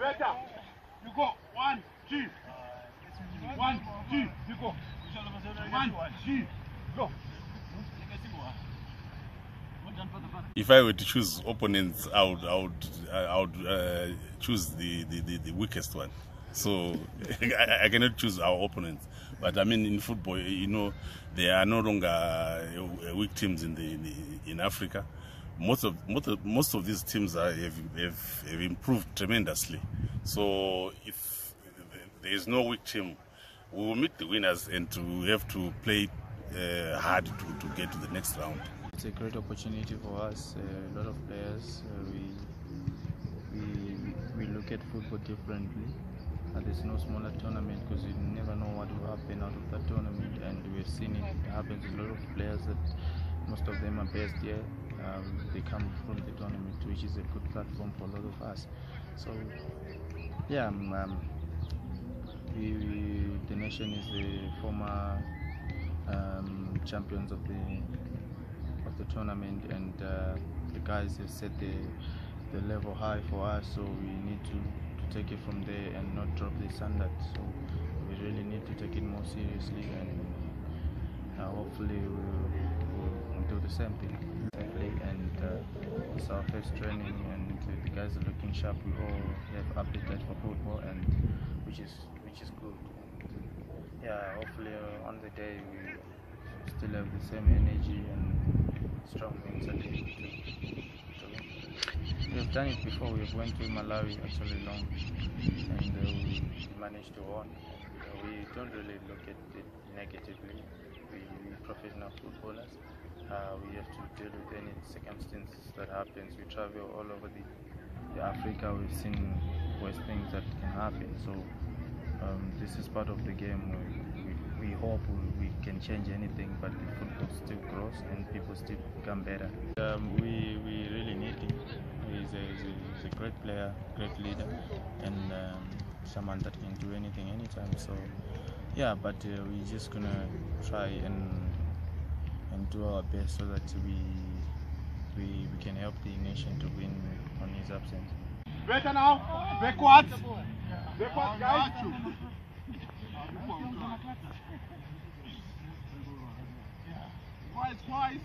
Better. You go. 1, 2. 1, 2. You go. 1, 2. Go. If I were to choose opponents, I would choose the weakest one. So I cannot choose our opponents. But I mean, in football, you know, there are no longer weak teams in Africa. Most of these teams have improved tremendously. So if there is no weak team, we will meet the winners, and we have to play hard to get to the next round. It's a great opportunity for us. A lot of players, we look at football differently. There's no smaller tournament because you never know what will happen out of that tournament, and we've seen it happen to a lot of players that most of them are based here. They come from the tournament, which is a good platform for a lot of us. So yeah, the nation is the former champions of the tournament, and the guys have set the level high for us, so we need to take it from there and not drop the standard. So we really need to take it more seriously, and hopefully we'll do the same thing. And it's our first training, and the guys are looking sharp. We all have appetite for football, and which is good. And, yeah, hopefully on the day we still have the same energy and strong mentality to win. We've done it before. We went to Malawi actually long, and we managed to win. We don't really look at it negatively. We're professional footballers. We have to deal with any circumstances that happens. We travel all over the Africa. We've seen worse things that can happen. So this is part of the game. We hope we can change anything, but the football still grows and people still become better. We really need him. He's a great player, great leader, and someone that can do anything anytime. So yeah, but we're just gonna try and do our best so that we can help the nation to win on his absence. Better now. Backwards. Backwards, guys. Twice.